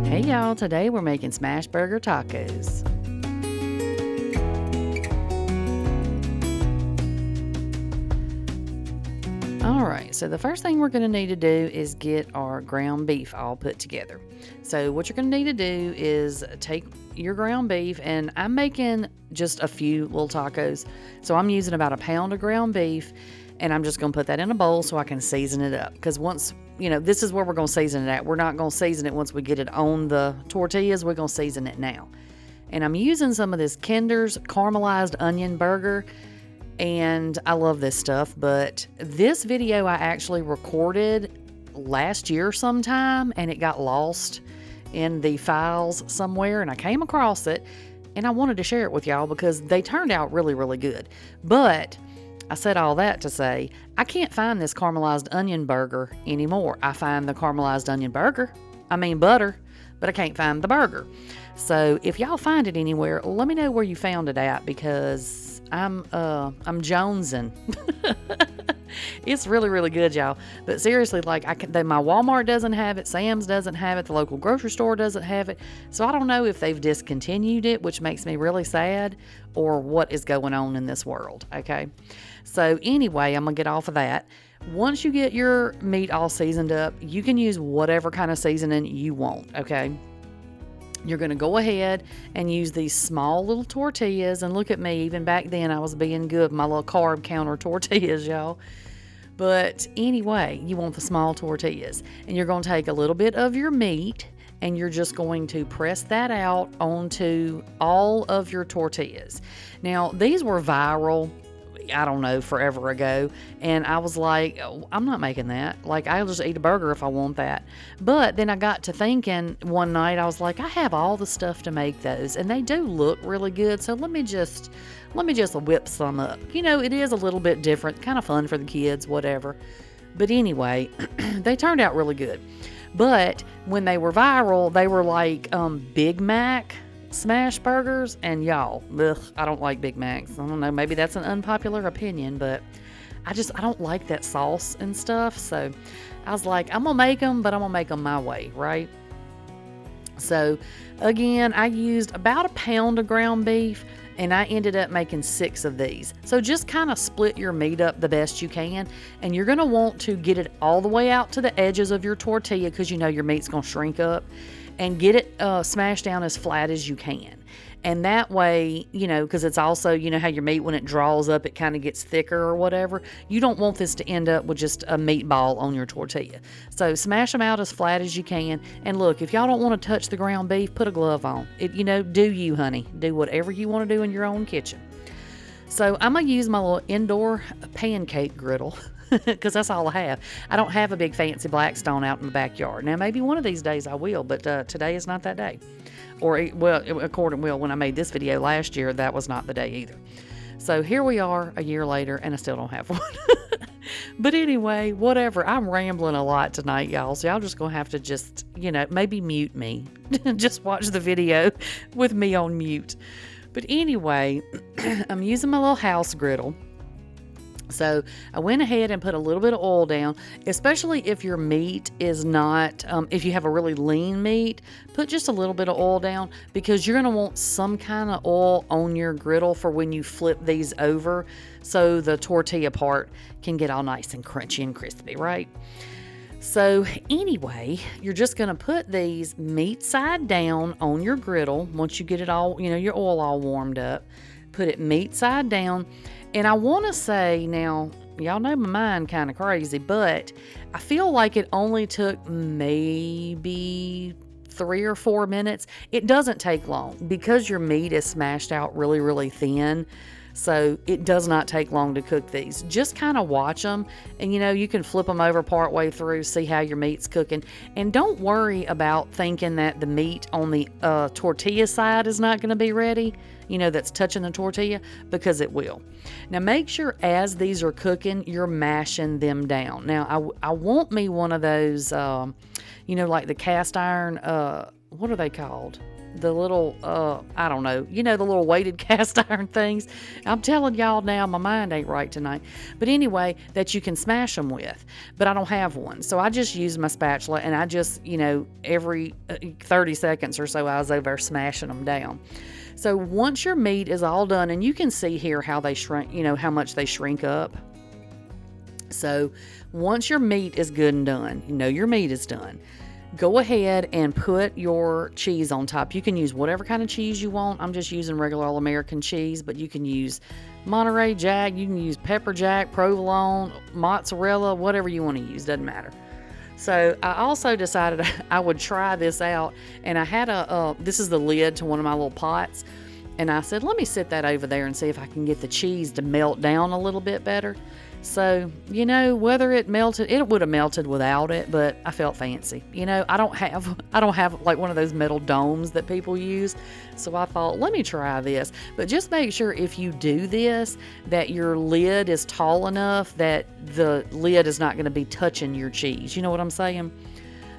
Hey y'all, today we're making smash burger tacos. Alright, so the first thing we're going to need to do is get our ground beef all put together. So what you're going to need to do is take your ground beef, and I'm making just a few little tacos. So I'm using about a pound of ground beef, and I'm just going to put that in a bowl so I can season it up. Because once, this is where we're going to season it at. We're not going to season it once we get it on the tortillas. We're going to season it now. And I'm using some of this Kinder's caramelized onion burger. And I love this stuff, but this video I actually recorded last year sometime, and it got lost in the files somewhere, and I came across it, and I wanted to share it with y'all because they turned out really, really good. But I said all that to say, I can't find this caramelized onion burger anymore. I find the caramelized onion butter, but I can't find the burger. So if y'all find it anywhere, let me know where you found it at, because I'm jonesing. It's really, really good, y'all. But seriously, my Walmart doesn't have it, Sam's doesn't have it, the local grocery store doesn't have it. So I don't know if they've discontinued it, which makes me really sad, or what is going on in this world, okay? So anyway, I'm gonna get off of that. Once you get your meat all seasoned up, you can use whatever kind of seasoning you want, okay? You're going to go ahead and use these small little tortillas. And look at me, even back then I was being good, my little carb counter tortillas, y'all. But anyway, you want the small tortillas. And you're going to take a little bit of your meat, and you're just going to press that out onto all of your tortillas. Now, these were viral, I don't know, forever ago. And I was like, oh, I'm not making that. I'll just eat a burger if I want that. But then I got to thinking one night, I was like, I have all the stuff to make those, and they do look really good. So let me just whip some up. It is a little bit different, kind of fun for the kids, whatever. But anyway, they turned out really good. But when they were viral, they were like Big Mac smash burgers, and y'all, I don't like Big Macs. I don't know, maybe that's an unpopular opinion, but I don't like that sauce and stuff. So I was like, I'm gonna make them, but I'm gonna make them my way, right? So again, I used about a pound of ground beef, and I ended up making 6 of these. So just kind of split your meat up the best you can, and you're gonna want to get it all the way out to the edges of your tortilla, because your meat's gonna shrink up, and get it smashed down as flat as you can. And that way, because it's also, how your meat, when it draws up, it kind of gets thicker or whatever. You don't want this to end up with just a meatball on your tortilla. So smash them out as flat as you can. And look, if y'all don't want to touch the ground beef, put a glove on. Do you, honey. Do whatever you want to do in your own kitchen. So I'm going to use my little indoor pancake griddle, because that's all I have. I don't have a big fancy Blackstone out in the backyard. Now, maybe one of these days I will, but today is not that day. When I made this video last year, that was not the day either. So here we are a year later, and I still don't have one. But anyway, whatever. I'm rambling a lot tonight, y'all. So y'all just going to have to just, maybe mute me. Just watch the video with me on mute. But anyway, I'm using my little house griddle. So I went ahead and put a little bit of oil down, especially if your meat is not, if you have a really lean meat, put just a little bit of oil down, because you're going to want some kind of oil on your griddle for when you flip these over, so the tortilla part can get all nice and crunchy and crispy, right? So anyway, you're just going to put these meat side down on your griddle. Once you get it all, your oil all warmed up, put it meat side down. And I want to say, now, y'all know my mind kind of crazy, but I feel like it only took maybe 3 or 4 minutes. It doesn't take long, because your meat is smashed out really, really thin. So it does not take long to cook these. Just kind of watch them, and you can flip them over part way through, see how your meat's cooking. And don't worry about thinking that the meat on the tortilla side is not going to be ready, that's touching the tortilla, because it will. Now make sure as these are cooking, you're mashing them down. Now I want me one of those, like the cast iron, what are they called? I don't know, the little weighted cast iron things. I'm telling y'all now, my mind ain't right tonight. But anyway, that you can smash them with. But I don't have one. So I just use my spatula, and I just, every 30 seconds or so, I was over there smashing them down. So once your meat is all done, and you can see here how they shrink, how much they shrink up. So once your meat is good and done, your meat is done, go ahead and put your cheese on top. You can use whatever kind of cheese you want. I'm just using regular old American cheese, but you can use Monterey Jack, you can use pepper jack, provolone, mozzarella, whatever you want to use, doesn't matter. So I also decided I would try this out, and I had this is the lid to one of my little pots, and I said, let me set that over there and see if I can get the cheese to melt down a little bit better. So, whether it melted, it would have melted without it, but I felt fancy. I don't have like one of those metal domes that people use. So I thought, let me try this. But just make sure if you do this, that your lid is tall enough that the lid is not going to be touching your cheese. You know what I'm saying?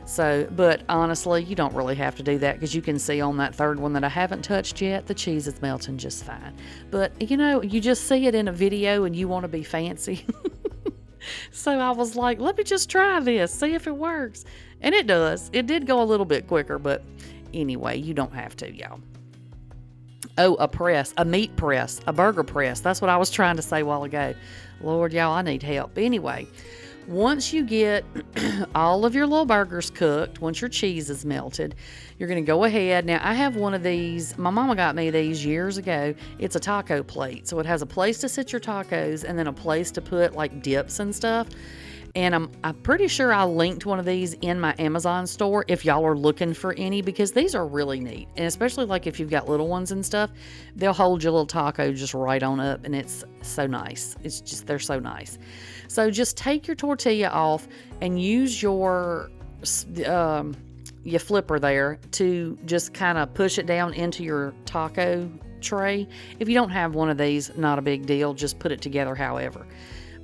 So, but honestly, you don't really have to do that, because you can see on that third one that I haven't touched yet, the cheese is melting just fine. But, you just see it in a video and you want to be fancy. So I was like, let me just try this, see if it works. And it does. It did go a little bit quicker, but anyway, you don't have to, y'all. Oh, a meat press, a burger press. That's what I was trying to say a while ago. Lord, y'all, I need help. Anyway, once you get all of your little burgers cooked, once your cheese is melted, you're going to go ahead. Now, I have one of these. My mama got me these years ago. It's a taco plate. So it has a place to sit your tacos and then a place to put like dips and stuff. And I'm pretty sure I linked one of these in my Amazon store if y'all are looking for any, because these are really neat. And especially like if you've got little ones and stuff, they'll hold your little taco just right on up, and it's so nice. They're so nice. So just take your tortilla off and use your flipper there to just kind of push it down into your taco tray. If you don't have one of these, not a big deal. Just put it together however.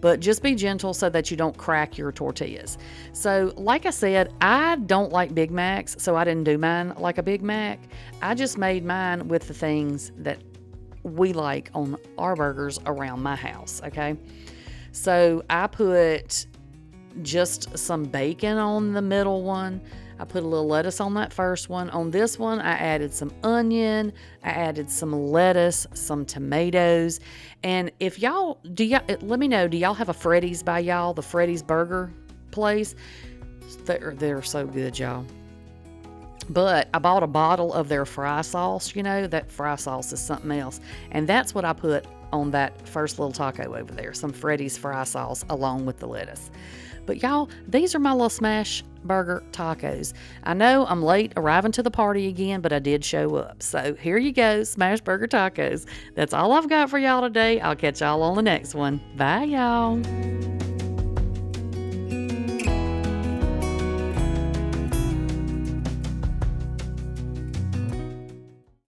But just be gentle so that you don't crack your tortillas. So like I said, I don't like Big Macs, so I didn't do mine like a Big Mac. I just made mine with the things that we like on our burgers around my house, okay? So I put just some bacon on the middle one. I put a little lettuce on that first one. On this one, I added some onion. I added some lettuce, some tomatoes. And if y'all, let me know, do y'all have a Freddy's by y'all? The Freddy's burger place? They're so good, y'all. But I bought a bottle of their fry sauce. That fry sauce is something else. And that's what I put on that first little taco over there. Some Freddy's fry sauce along with the lettuce. But y'all, these are my little smash burger tacos. I know I'm late arriving to the party again, but I did show up. So here you go, smash burger tacos. That's all I've got for y'all today. I'll catch y'all on the next one. Bye, y'all.